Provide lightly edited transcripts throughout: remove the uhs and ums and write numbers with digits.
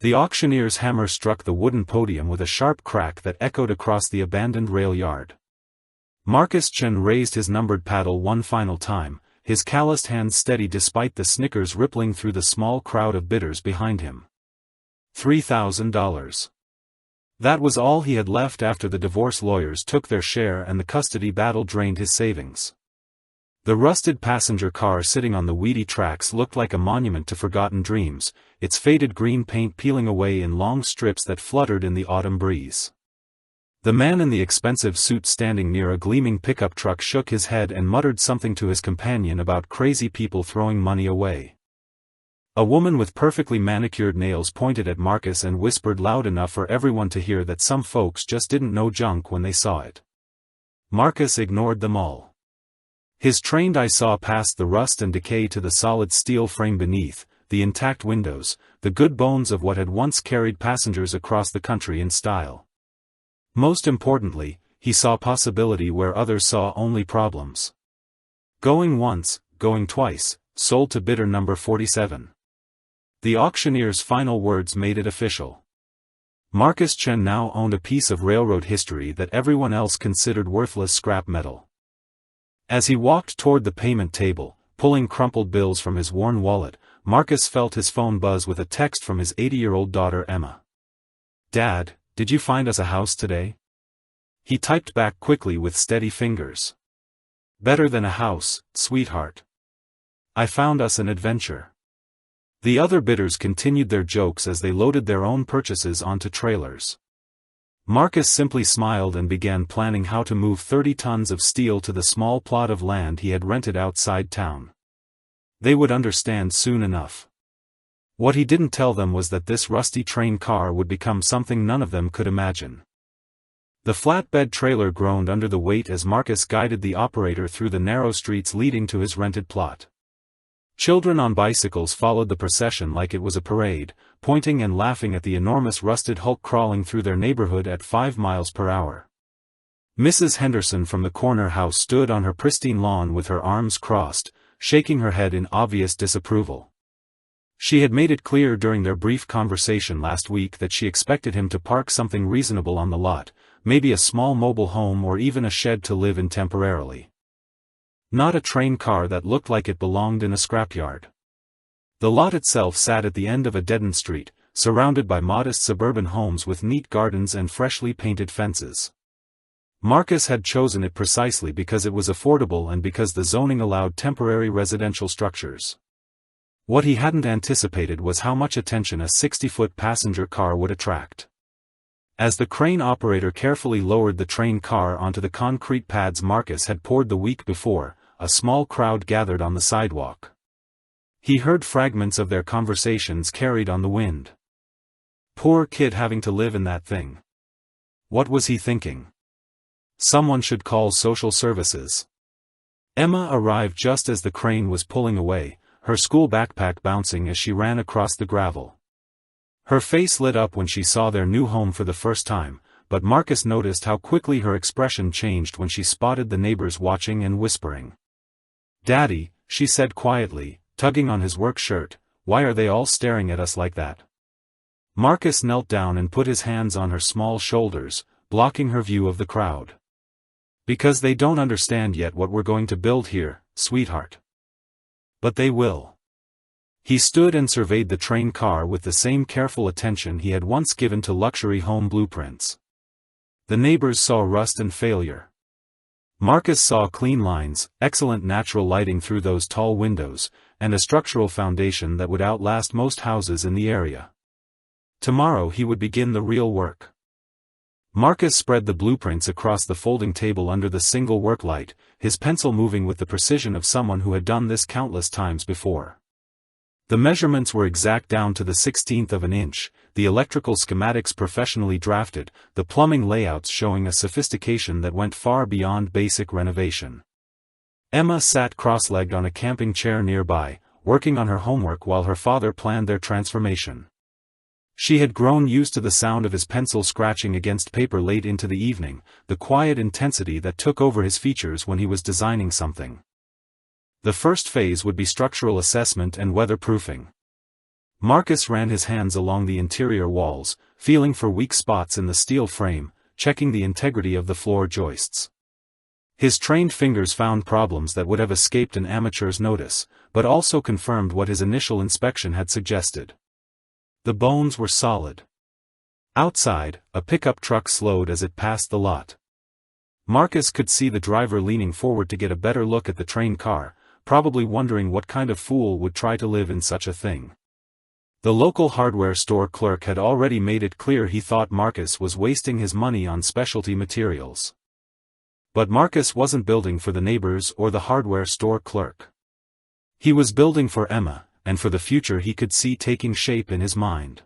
The auctioneer's hammer struck the wooden podium with a sharp crack that echoed across the abandoned rail yard. Marcus Chen raised his numbered paddle one final time, his calloused hands steady despite the snickers rippling through the small crowd of bidders behind him. $3,000. That was all he had left after the divorce lawyers took their share and the custody battle drained his savings. The rusted passenger car sitting on the weedy tracks looked like a monument to forgotten dreams, its faded green paint peeling away in long strips that fluttered in the autumn breeze. The man in the expensive suit standing near a gleaming pickup truck shook his head and muttered something to his companion about crazy people throwing money away. A woman with perfectly manicured nails pointed at Marcus and whispered loud enough for everyone to hear that some folks just didn't know junk when they saw it. Marcus ignored them all. His trained eye saw past the rust and decay to the solid steel frame beneath, the intact windows, the good bones of what had once carried passengers across the country in style. Most importantly, he saw possibility where others saw only problems. Going once, going twice, sold to bidder number 47. The auctioneer's final words made it official. Marcus Chen now owned a piece of railroad history that everyone else considered worthless scrap metal. As he walked toward the payment table, pulling crumpled bills from his worn wallet, Marcus felt his phone buzz with a text from his 80-year-old daughter Emma. "Dad, did you find us a house today?" He typed back quickly with steady fingers. "Better than a house, sweetheart. I found us an adventure." The other bidders continued their jokes as they loaded their own purchases onto trailers. Marcus simply smiled and began planning how to move 30 tons of steel to the small plot of land he had rented outside town. They would understand soon enough. What he didn't tell them was that this rusty train car would become something none of them could imagine. The flatbed trailer groaned under the weight as Marcus guided the operator through the narrow streets leading to his rented plot. Children on bicycles followed the procession like it was a parade, pointing and laughing at the enormous rusted hulk crawling through their neighborhood at 5 miles per hour. Mrs. Henderson from the corner house stood on her pristine lawn with her arms crossed, shaking her head in obvious disapproval. She had made it clear during their brief conversation last week that she expected him to park something reasonable on the lot, maybe a small mobile home or even a shed to live in temporarily. Not a train car that looked like it belonged in a scrapyard. The lot itself sat at the end of a dead-end street, surrounded by modest suburban homes with neat gardens and freshly painted fences. Marcus had chosen it precisely because it was affordable and because the zoning allowed temporary residential structures. What he hadn't anticipated was how much attention a 60-foot passenger car would attract. As the crane operator carefully lowered the train car onto the concrete pads Marcus had poured the week before, a small crowd gathered on the sidewalk. He heard fragments of their conversations carried on the wind. Poor kid having to live in that thing. What was he thinking? Someone should call social services. Emma arrived just as the crane was pulling away, her school backpack bouncing as she ran across the gravel. Her face lit up when she saw their new home for the first time, but Marcus noticed how quickly her expression changed when she spotted the neighbors watching and whispering. "Daddy," she said quietly, tugging on his work shirt, "why are they all staring at us like that?" Marcus knelt down and put his hands on her small shoulders, blocking her view of the crowd. "Because they don't understand yet what we're going to build here, sweetheart. But they will." He stood and surveyed the train car with the same careful attention he had once given to luxury home blueprints. The neighbors saw rust and failure. Marcus saw clean lines, excellent natural lighting through those tall windows, and a structural foundation that would outlast most houses in the area. Tomorrow he would begin the real work. Marcus spread the blueprints across the folding table under the single work light, his pencil moving with the precision of someone who had done this countless times before. The measurements were exact down to the 16th of an inch, the electrical schematics professionally drafted, the plumbing layouts showing a sophistication that went far beyond basic renovation. Emma sat cross-legged on a camping chair nearby, working on her homework while her father planned their transformation. She had grown used to the sound of his pencil scratching against paper late into the evening, the quiet intensity that took over his features when he was designing something. The first phase would be structural assessment and weatherproofing. Marcus ran his hands along the interior walls, feeling for weak spots in the steel frame, checking the integrity of the floor joists. His trained fingers found problems that would have escaped an amateur's notice, but also confirmed what his initial inspection had suggested. The bones were solid. Outside, a pickup truck slowed as it passed the lot. Marcus could see the driver leaning forward to get a better look at the train car, probably wondering what kind of fool would try to live in such a thing. The local hardware store clerk had already made it clear he thought Marcus was wasting his money on specialty materials. But Marcus wasn't building for the neighbors or the hardware store clerk. He was building for Emma, and for the future he could see taking shape in his mind.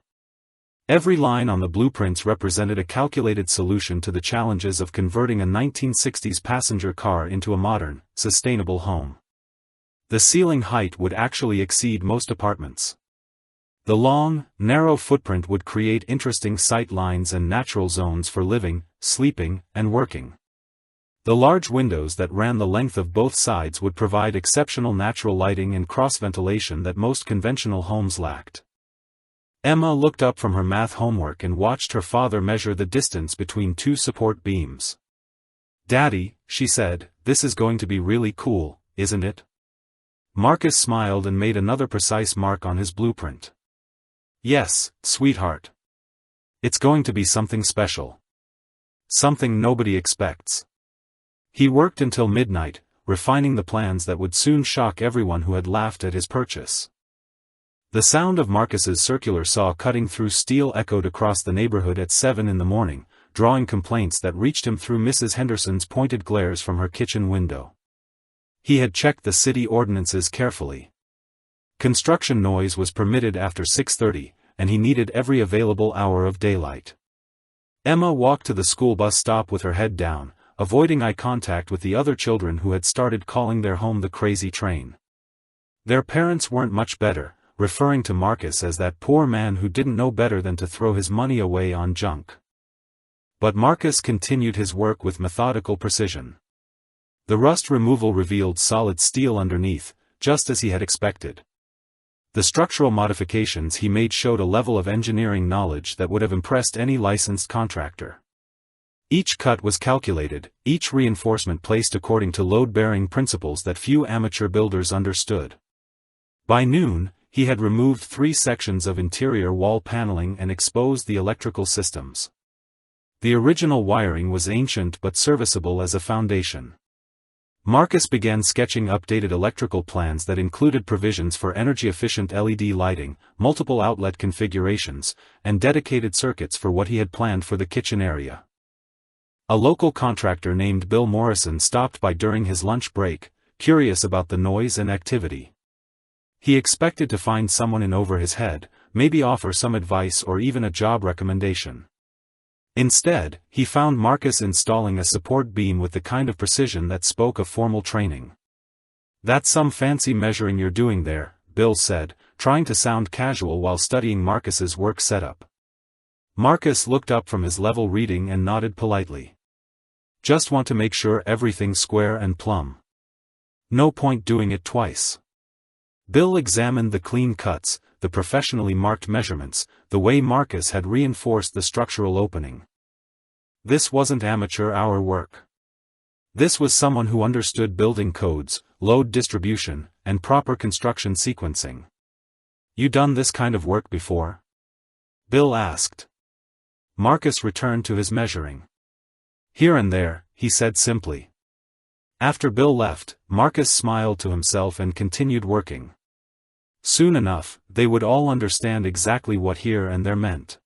Every line on the blueprints represented a calculated solution to the challenges of converting a 1960s passenger car into a modern, sustainable home. The ceiling height would actually exceed most apartments. The long, narrow footprint would create interesting sight lines and natural zones for living, sleeping, and working. The large windows that ran the length of both sides would provide exceptional natural lighting and cross-ventilation that most conventional homes lacked. Emma looked up from her math homework and watched her father measure the distance between two support beams. "Daddy," she said, "this is going to be really cool, isn't it?" Marcus smiled and made another precise mark on his blueprint. "Yes, sweetheart. It's going to be something special. Something nobody expects." He worked until midnight, refining the plans that would soon shock everyone who had laughed at his purchase. The sound of Marcus's circular saw cutting through steel echoed across the neighborhood at 7 in the morning, drawing complaints that reached him through Mrs. Henderson's pointed glares from her kitchen window. He had checked the city ordinances carefully. Construction noise was permitted after 6:30, and he needed every available hour of daylight. Emma walked to the school bus stop with her head down, avoiding eye contact with the other children who had started calling their home the crazy train. Their parents weren't much better, referring to Marcus as that poor man who didn't know better than to throw his money away on junk. But Marcus continued his work with methodical precision. The rust removal revealed solid steel underneath, just as he had expected. The structural modifications he made showed a level of engineering knowledge that would have impressed any licensed contractor. Each cut was calculated, each reinforcement placed according to load-bearing principles that few amateur builders understood. By noon, he had removed 3 sections of interior wall paneling and exposed the electrical systems. The original wiring was ancient but serviceable as a foundation. Marcus began sketching updated electrical plans that included provisions for energy-efficient LED lighting, multiple outlet configurations, and dedicated circuits for what he had planned for the kitchen area. A local contractor named Bill Morrison stopped by during his lunch break, curious about the noise and activity. He expected to find someone in over his head, maybe offer some advice or even a job recommendation. Instead, he found Marcus installing a support beam with the kind of precision that spoke of formal training. "That's some fancy measuring you're doing there," Bill said, trying to sound casual while studying Marcus's work setup. Marcus looked up from his level reading and nodded politely. "Just want to make sure everything's square and plumb. No point doing it twice." Bill examined the clean cuts, the professionally marked measurements, the way Marcus had reinforced the structural opening. This wasn't amateur hour work. This was someone who understood building codes, load distribution, and proper construction sequencing. "You done this kind of work before?" Bill asked. Marcus returned to his measuring. "Here and there," he said simply. After Bill left, Marcus smiled to himself and continued working. Soon enough, they would all understand exactly what here and there meant.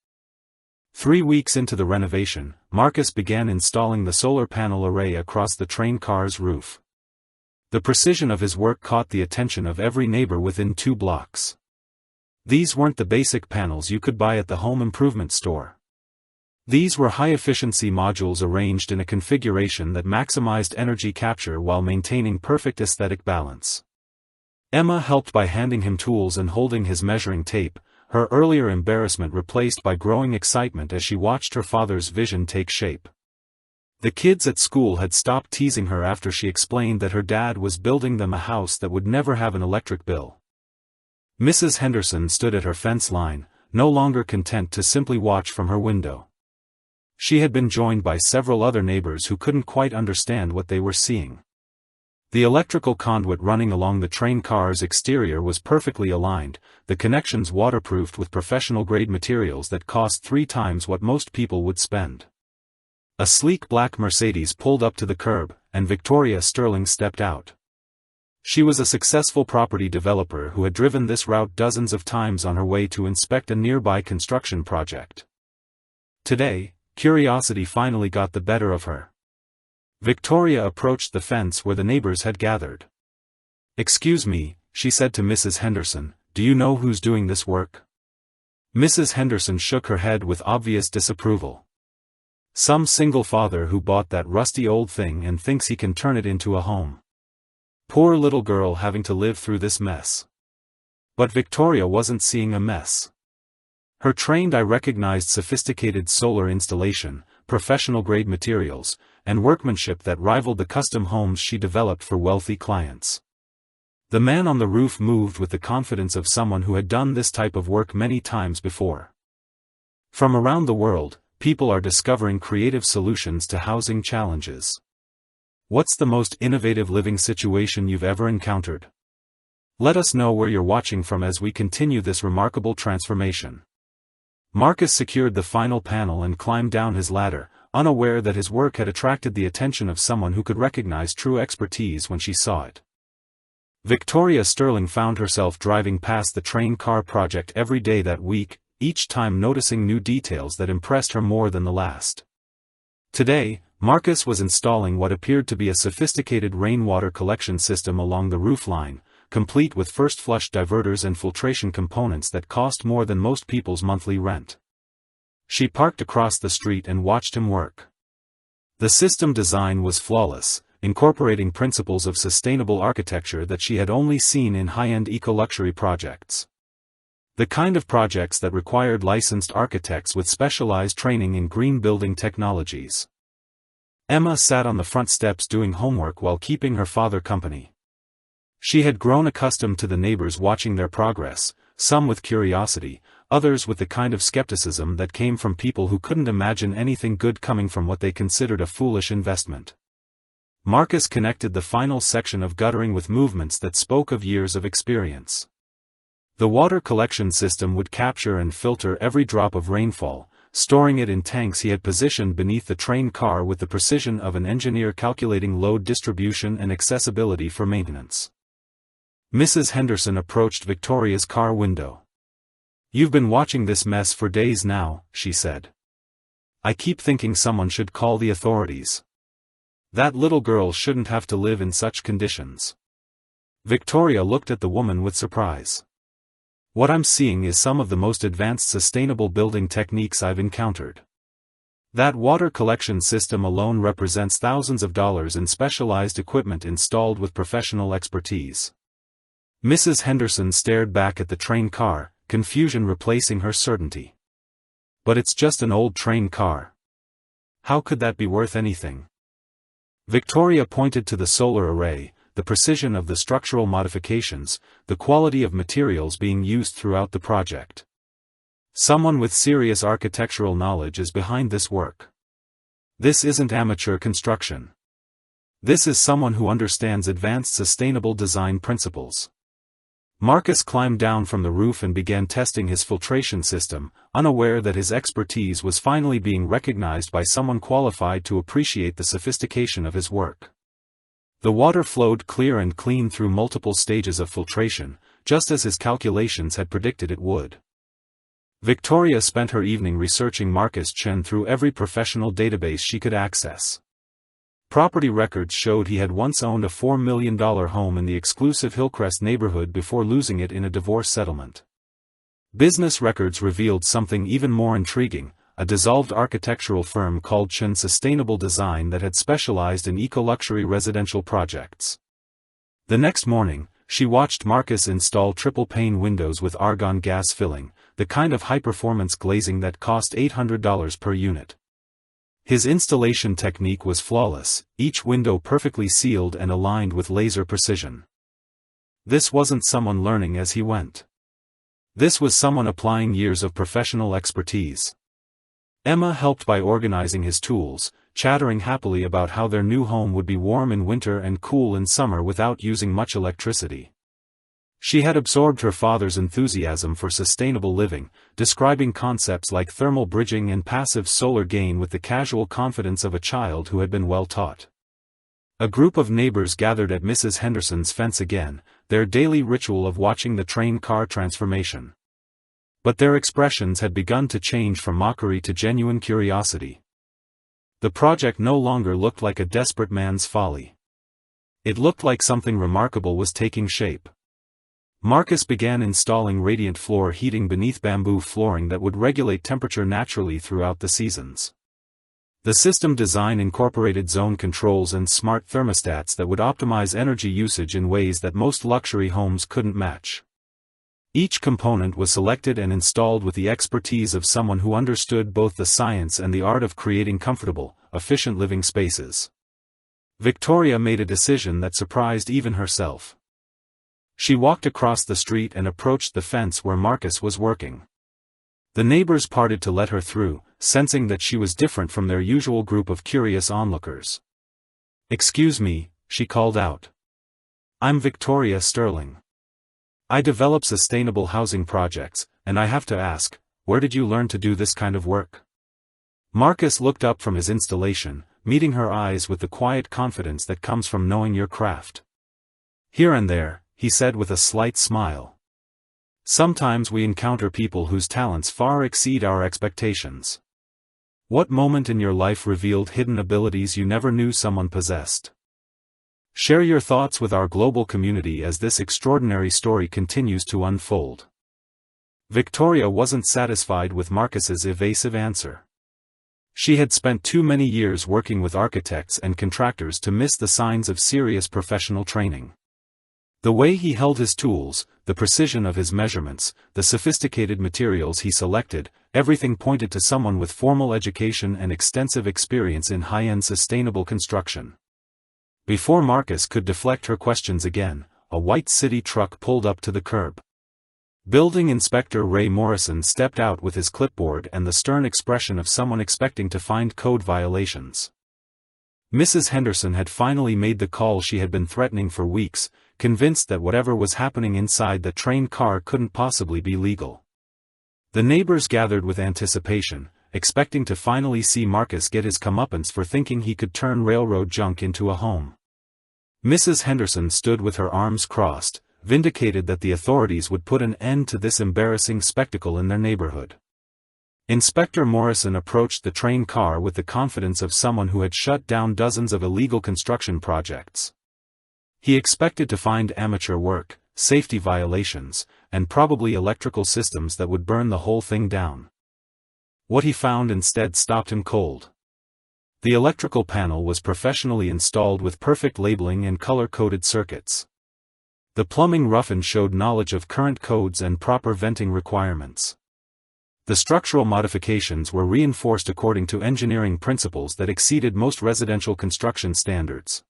3 weeks into the renovation, Marcus began installing the solar panel array across the train car's roof. The precision of his work caught the attention of every neighbor within 2 blocks. These weren't the basic panels you could buy at the home improvement store. These were high-efficiency modules arranged in a configuration that maximized energy capture while maintaining perfect aesthetic balance. Emma helped by handing him tools and holding his measuring tape, her earlier embarrassment replaced by growing excitement as she watched her father's vision take shape. The kids at school had stopped teasing her after she explained that her dad was building them a house that would never have an electric bill. Mrs. Henderson stood at her fence line, no longer content to simply watch from her window. She had been joined by several other neighbors who couldn't quite understand what they were seeing. The electrical conduit running along the train car's exterior was perfectly aligned, the connections waterproofed with professional-grade materials that cost 3 times what most people would spend. A sleek black Mercedes pulled up to the curb, and Victoria Sterling stepped out. She was a successful property developer who had driven this route dozens of times on her way to inspect a nearby construction project. Today, curiosity finally got the better of her. Victoria approached the fence where the neighbors had gathered. "Excuse me," she said to Mrs. Henderson, "do you know who's doing this work?" Mrs. Henderson shook her head with obvious disapproval. "Some single father who bought that rusty old thing and thinks he can turn it into a home. Poor little girl having to live through this mess." But Victoria wasn't seeing a mess. Her trained eye recognized sophisticated solar installation, professional-grade materials, and workmanship that rivaled the custom homes she developed for wealthy clients. The man on the roof moved with the confidence of someone who had done this type of work many times before. From around the world, people are discovering creative solutions to housing challenges. What's the most innovative living situation you've ever encountered? Let us know where you're watching from as we continue this remarkable transformation. Marcus secured the final panel and climbed down his ladder, unaware that his work had attracted the attention of someone who could recognize true expertise when she saw it. Victoria Sterling found herself driving past the train car project every day that week, each time noticing new details that impressed her more than the last. Today, Marcus was installing what appeared to be a sophisticated rainwater collection system along the roofline, complete with first-flush diverters and filtration components that cost more than most people's monthly rent. She parked across the street and watched him work. The system design was flawless, incorporating principles of sustainable architecture that she had only seen in high-end eco-luxury projects. The kind of projects that required licensed architects with specialized training in green building technologies. Emma sat on the front steps doing homework while keeping her father company. She had grown accustomed to the neighbors watching their progress, some with curiosity, others with the kind of skepticism that came from people who couldn't imagine anything good coming from what they considered a foolish investment. Marcus connected the final section of guttering with movements that spoke of years of experience. The water collection system would capture and filter every drop of rainfall, storing it in tanks he had positioned beneath the train car with the precision of an engineer calculating load distribution and accessibility for maintenance. Mrs. Henderson approached Victoria's car window. "You've been watching this mess for days now," she said. "I keep thinking someone should call the authorities. That little girl shouldn't have to live in such conditions." Victoria looked at the woman with surprise. "What I'm seeing is some of the most advanced sustainable building techniques I've encountered. That water collection system alone represents thousands of dollars in specialized equipment installed with professional expertise." Mrs. Henderson stared back at the train car, confusion replacing her certainty. "But it's just an old train car. How could that be worth anything?" Victoria pointed to the solar array, the precision of the structural modifications, the quality of materials being used throughout the project. "Someone with serious architectural knowledge is behind this work. This isn't amateur construction. This is someone who understands advanced sustainable design principles." Marcus climbed down from the roof and began testing his filtration system, unaware that his expertise was finally being recognized by someone qualified to appreciate the sophistication of his work. The water flowed clear and clean through multiple stages of filtration, just as his calculations had predicted it would. Victoria spent her evening researching Marcus Chen through every professional database she could access. Property records showed he had once owned a $4 million home in the exclusive Hillcrest neighborhood before losing it in a divorce settlement. Business records revealed something even more intriguing, a dissolved architectural firm called Chen Sustainable Design that had specialized in eco-luxury residential projects. The next morning, she watched Marcus install triple-pane windows with argon gas filling, the kind of high-performance glazing that cost $800 per unit. His installation technique was flawless, each window perfectly sealed and aligned with laser precision. This wasn't someone learning as he went. This was someone applying years of professional expertise. Emma helped by organizing his tools, chattering happily about how their new home would be warm in winter and cool in summer without using much electricity. She had absorbed her father's enthusiasm for sustainable living, describing concepts like thermal bridging and passive solar gain with the casual confidence of a child who had been well taught. A group of neighbors gathered at Mrs. Henderson's fence again, their daily ritual of watching the train car transformation. But their expressions had begun to change from mockery to genuine curiosity. The project no longer looked like a desperate man's folly. It looked like something remarkable was taking shape. Marcus began installing radiant floor heating beneath bamboo flooring that would regulate temperature naturally throughout the seasons. The system design incorporated zone controls and smart thermostats that would optimize energy usage in ways that most luxury homes couldn't match. Each component was selected and installed with the expertise of someone who understood both the science and the art of creating comfortable, efficient living spaces. Victoria made a decision that surprised even herself. She walked across the street and approached the fence where Marcus was working. The neighbors parted to let her through, sensing that she was different from their usual group of curious onlookers. "Excuse me," she called out. "I'm Victoria Sterling. I develop sustainable housing projects, and I have to ask, where did you learn to do this kind of work?" Marcus looked up from his installation, meeting her eyes with the quiet confidence that comes from knowing your craft. "Here and there," he said with a slight smile. "Sometimes we encounter people whose talents far exceed our expectations. What moment in your life revealed hidden abilities you never knew someone possessed? Share your thoughts with our global community as this extraordinary story continues to unfold." Victoria wasn't satisfied with Marcus's evasive answer. She had spent too many years working with architects and contractors to miss the signs of serious professional training. The way he held his tools, the precision of his measurements, the sophisticated materials he selected, everything pointed to someone with formal education and extensive experience in high-end sustainable construction. Before Marcus could deflect her questions again, a white city truck pulled up to the curb. Building Inspector Ray Morrison stepped out with his clipboard and the stern expression of someone expecting to find code violations. Mrs. Henderson had finally made the call she had been threatening for weeks, convinced that whatever was happening inside the train car couldn't possibly be legal. The neighbors gathered with anticipation, expecting to finally see Marcus get his comeuppance for thinking he could turn railroad junk into a home. Mrs. Henderson stood with her arms crossed, vindicated that the authorities would put an end to this embarrassing spectacle in their neighborhood. Inspector Morrison approached the train car with the confidence of someone who had shut down dozens of illegal construction projects. He expected to find amateur work, safety violations, and probably electrical systems that would burn the whole thing down. What he found instead stopped him cold. The electrical panel was professionally installed with perfect labeling and color-coded circuits. The plumbing rough-in showed knowledge of current codes and proper venting requirements. The structural modifications were reinforced according to engineering principles that exceeded most residential construction standards.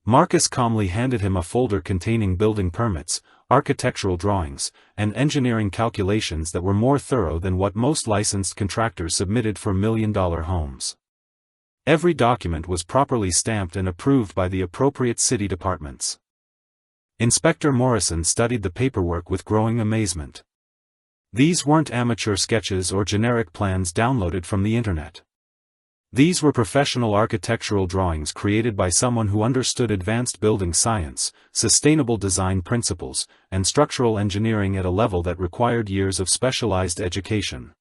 Marcus calmly handed him a folder containing building permits, architectural drawings, and engineering calculations that were more thorough than what most licensed contractors submitted for million-dollar homes. Every document was properly stamped and approved by the appropriate city departments. Inspector Morrison studied the paperwork with growing amazement. These weren't amateur sketches or generic plans downloaded from the internet. These were professional architectural drawings created by someone who understood advanced building science, sustainable design principles, and structural engineering at a level that required years of specialized education.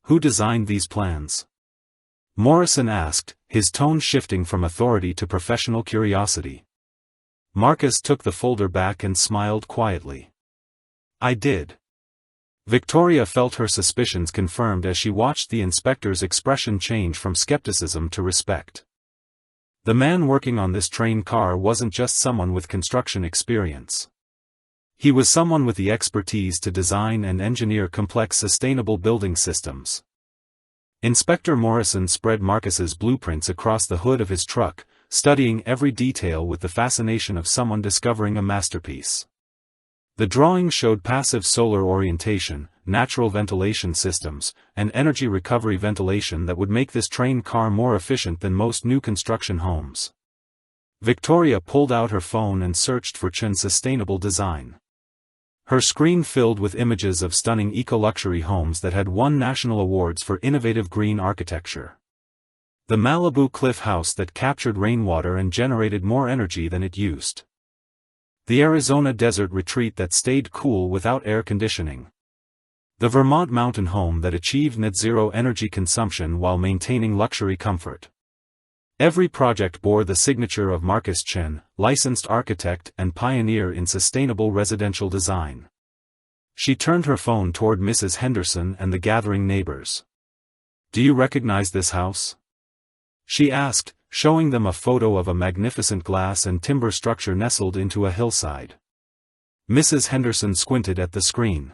"Who designed these plans?" Morrison asked, his tone shifting from authority to professional curiosity. Marcus took the folder back and smiled quietly. "I did." Victoria felt her suspicions confirmed as she watched the inspector's expression change from skepticism to respect. The man working on this train car wasn't just someone with construction experience. He was someone with the expertise to design and engineer complex sustainable building systems. Inspector Morrison spread Marcus's blueprints across the hood of his truck, studying every detail with the fascination of someone discovering a masterpiece. The drawing showed passive solar orientation, natural ventilation systems, and energy recovery ventilation that would make this train car more efficient than most new construction homes. Victoria pulled out her phone and searched for Chen's sustainable design. Her screen filled with images of stunning eco-luxury homes that had won national awards for innovative green architecture. The Malibu cliff house that captured rainwater and generated more energy than it used. The Arizona desert retreat that stayed cool without air conditioning. The Vermont mountain home that achieved net-zero energy consumption while maintaining luxury comfort. Every project bore the signature of Marcus Chen, licensed architect and pioneer in sustainable residential design. She turned her phone toward Mrs. Henderson and the gathering neighbors. "Do you recognize this house?" she asked, showing them a photo of a magnificent glass and timber structure nestled into a hillside. Mrs. Henderson squinted at the screen.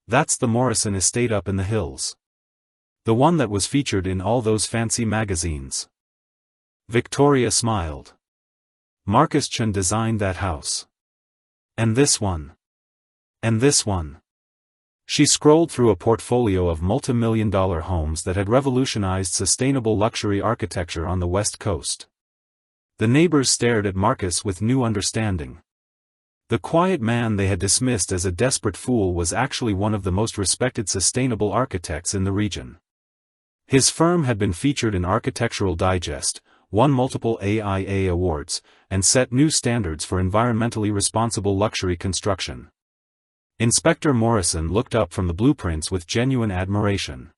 "That's the Morrison estate up in the hills. The one that was featured in all those fancy magazines." Victoria smiled. "Marcus Chen designed that house. And this one. And this one." She scrolled through a portfolio of multi-million-dollar homes that had revolutionized sustainable luxury architecture on the West Coast. The neighbors stared at Marcus with new understanding. The quiet man they had dismissed as a desperate fool was actually one of the most respected sustainable architects in the region. His firm had been featured in Architectural Digest, won multiple AIA awards, and set new standards for environmentally responsible luxury construction. Inspector Morrison looked up from the blueprints with genuine admiration.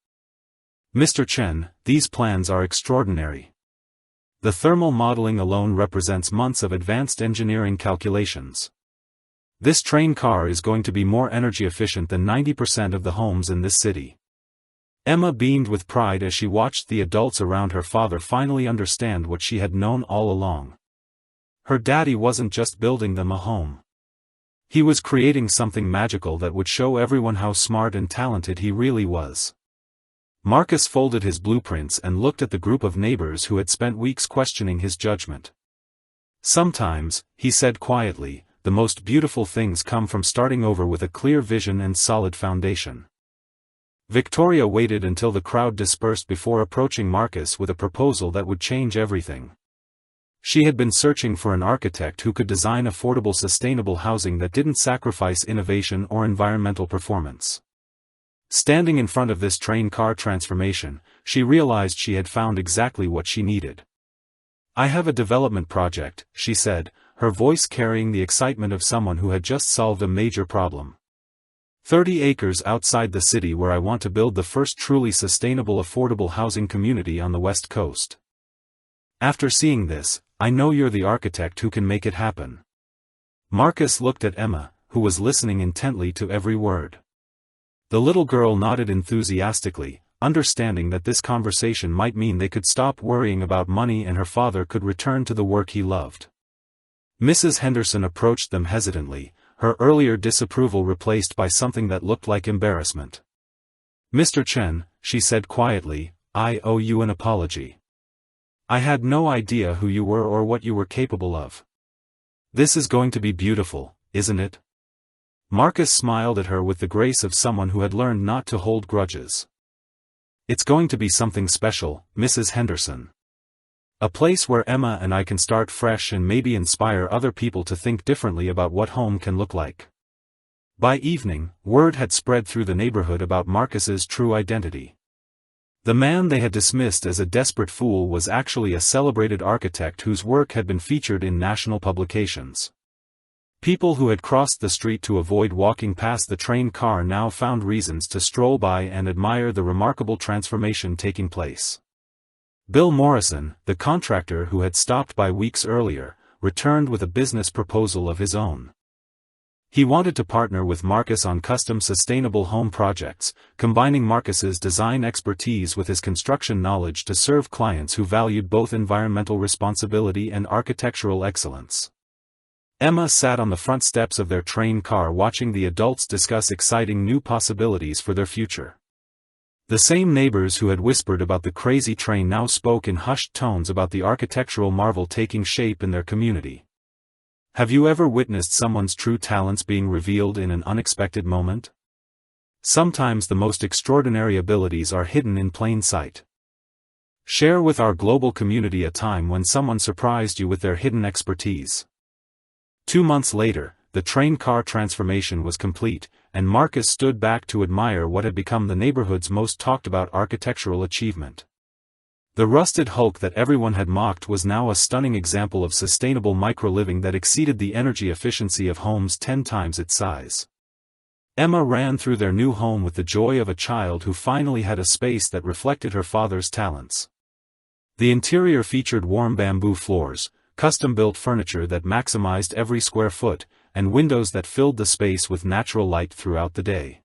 "Mr. Chen, these plans are extraordinary. The thermal modeling alone represents months of advanced engineering calculations. This train car is going to be more energy efficient than 90% of the homes in this city." Emma beamed with pride as she watched the adults around her father finally understand what she had known all along. Her daddy wasn't just building them a home. He was creating something magical that would show everyone how smart and talented he really was. Marcus folded his blueprints and looked at the group of neighbors who had spent weeks questioning his judgment. "Sometimes," he said quietly, "the most beautiful things come from starting over with a clear vision and solid foundation." Victoria waited until the crowd dispersed before approaching Marcus with a proposal that would change everything. She had been searching for an architect who could design affordable sustainable housing that didn't sacrifice innovation or environmental performance. Standing in front of this train car transformation, she realized she had found exactly what she needed. "I have a development project," she said, her voice carrying the excitement of someone who had just solved a major problem. 30 acres outside the city where I want to build the first truly sustainable affordable housing community on the West Coast. After seeing this, I know you're the architect who can make it happen." Marcus looked at Emma, who was listening intently to every word. The little girl nodded enthusiastically, understanding that this conversation might mean they could stop worrying about money and her father could return to the work he loved. Mrs. Henderson approached them hesitantly, her earlier disapproval replaced by something that looked like embarrassment. "Mr. Chen," she said quietly, "I owe you an apology. I had no idea who you were or what you were capable of. This is going to be beautiful, isn't it?" Marcus smiled at her with the grace of someone who had learned not to hold grudges. "It's going to be something special, Mrs. Henderson. A place where Emma and I can start fresh and maybe inspire other people to think differently about what home can look like." By evening, word had spread through the neighborhood about Marcus's true identity. The man they had dismissed as a desperate fool was actually a celebrated architect whose work had been featured in national publications. People who had crossed the street to avoid walking past the train car now found reasons to stroll by and admire the remarkable transformation taking place. Bill Morrison, the contractor who had stopped by weeks earlier, returned with a business proposal of his own. He wanted to partner with Marcus on custom sustainable home projects, combining Marcus's design expertise with his construction knowledge to serve clients who valued both environmental responsibility and architectural excellence. Emma sat on the front steps of their train car watching the adults discuss exciting new possibilities for their future. The same neighbors who had whispered about the crazy train now spoke in hushed tones about the architectural marvel taking shape in their community. Have you ever witnessed someone's true talents being revealed in an unexpected moment? Sometimes the most extraordinary abilities are hidden in plain sight. Share with our global community a time when someone surprised you with their hidden expertise. 2 months later, the train car transformation was complete, and Marcus stood back to admire what had become the neighborhood's most talked-about architectural achievement. The rusted hulk that everyone had mocked was now a stunning example of sustainable micro-living that exceeded the energy efficiency of homes 10 times its size. Emma ran through their new home with the joy of a child who finally had a space that reflected her father's talents. The interior featured warm bamboo floors, custom-built furniture that maximized every square foot, and windows that filled the space with natural light throughout the day.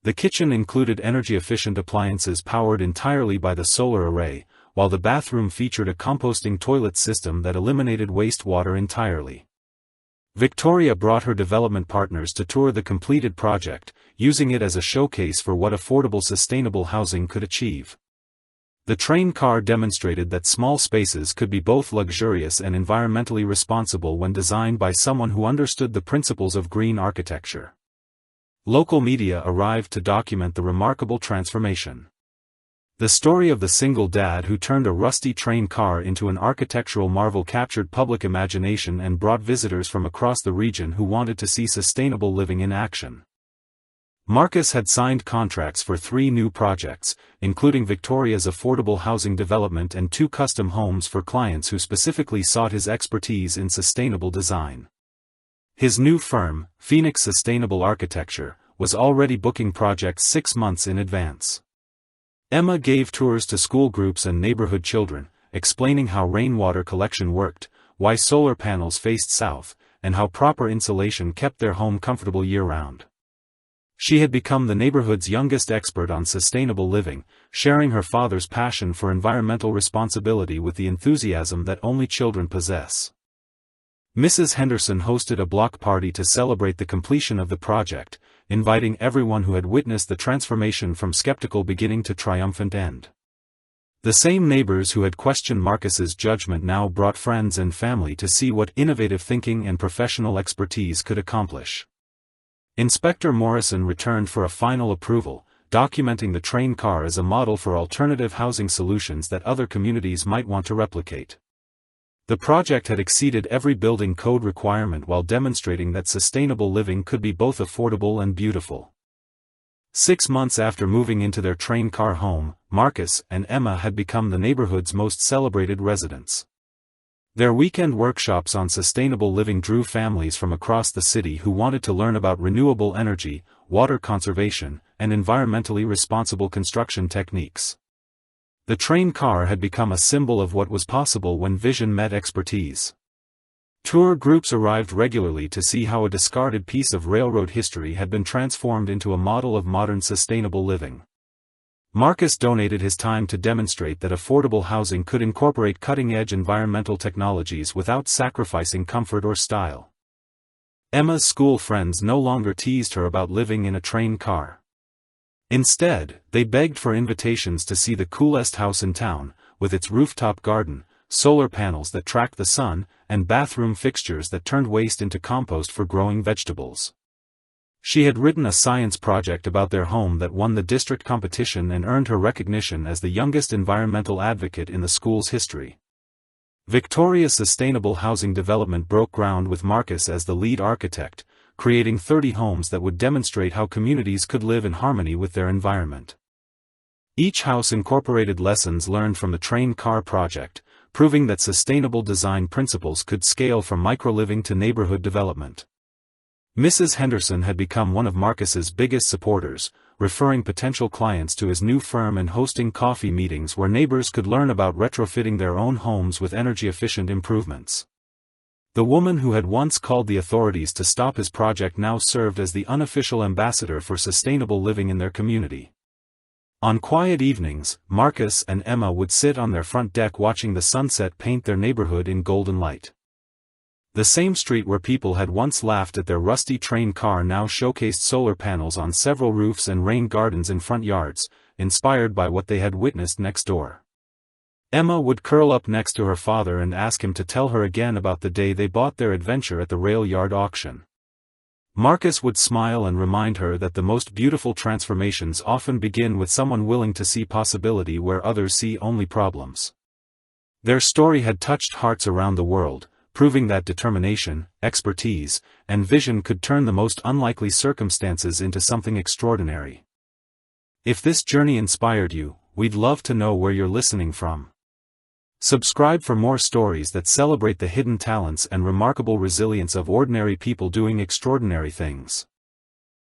The kitchen included energy-efficient appliances powered entirely by the solar array, while the bathroom featured a composting toilet system that eliminated wastewater entirely. Victoria brought her development partners to tour the completed project, using it as a showcase for what affordable sustainable housing could achieve. The train car demonstrated that small spaces could be both luxurious and environmentally responsible when designed by someone who understood the principles of green architecture. Local media arrived to document the remarkable transformation. The story of the single dad who turned a rusty train car into an architectural marvel captured public imagination and brought visitors from across the region who wanted to see sustainable living in action. Marcus had signed contracts for 3 new projects, including Victoria's affordable housing development and 2 custom homes for clients who specifically sought his expertise in sustainable design. His new firm, Phoenix Sustainable Architecture, was already booking projects 6 months in advance. Emma gave tours to school groups and neighborhood children, explaining how rainwater collection worked, why solar panels faced south, and how proper insulation kept their home comfortable year-round. She had become the neighborhood's youngest expert on sustainable living, sharing her father's passion for environmental responsibility with the enthusiasm that only children possess. Mrs. Henderson hosted a block party to celebrate the completion of the project, inviting everyone who had witnessed the transformation from skeptical beginning to triumphant end. The same neighbors who had questioned Marcus's judgment now brought friends and family to see what innovative thinking and professional expertise could accomplish. Inspector Morrison returned for a final approval, documenting the train car as a model for alternative housing solutions that other communities might want to replicate. The project had exceeded every building code requirement while demonstrating that sustainable living could be both affordable and beautiful. 6 months after moving into their train car home, Marcus and Emma had become the neighborhood's most celebrated residents. Their weekend workshops on sustainable living drew families from across the city who wanted to learn about renewable energy, water conservation, and environmentally responsible construction techniques. The train car had become a symbol of what was possible when vision met expertise. Tour groups arrived regularly to see how a discarded piece of railroad history had been transformed into a model of modern sustainable living. Marcus donated his time to demonstrate that affordable housing could incorporate cutting-edge environmental technologies without sacrificing comfort or style. Emma's school friends no longer teased her about living in a train car. Instead, they begged for invitations to see the coolest house in town, with its rooftop garden, solar panels that tracked the sun, and bathroom fixtures that turned waste into compost for growing vegetables. She had written a science project about their home that won the district competition and earned her recognition as the youngest environmental advocate in the school's history. Victoria's sustainable housing development broke ground with Marcus as the lead architect, creating 30 homes that would demonstrate how communities could live in harmony with their environment. Each house incorporated lessons learned from the train car project, proving that sustainable design principles could scale from micro-living to neighborhood development. Mrs. Henderson had become one of Marcus's biggest supporters, referring potential clients to his new firm and hosting coffee meetings where neighbors could learn about retrofitting their own homes with energy-efficient improvements. The woman who had once called the authorities to stop his project now served as the unofficial ambassador for sustainable living in their community. On quiet evenings, Marcus and Emma would sit on their front deck watching the sunset paint their neighborhood in golden light. The same street where people had once laughed at their rusty train car now showcased solar panels on several roofs and rain gardens in front yards, inspired by what they had witnessed next door. Emma would curl up next to her father and ask him to tell her again about the day they bought their adventure at the rail yard auction. Marcus would smile and remind her that the most beautiful transformations often begin with someone willing to see possibility where others see only problems. Their story had touched hearts around the world, proving that determination, expertise, and vision could turn the most unlikely circumstances into something extraordinary. If this journey inspired you, we'd love to know where you're listening from. Subscribe for more stories that celebrate the hidden talents and remarkable resilience of ordinary people doing extraordinary things.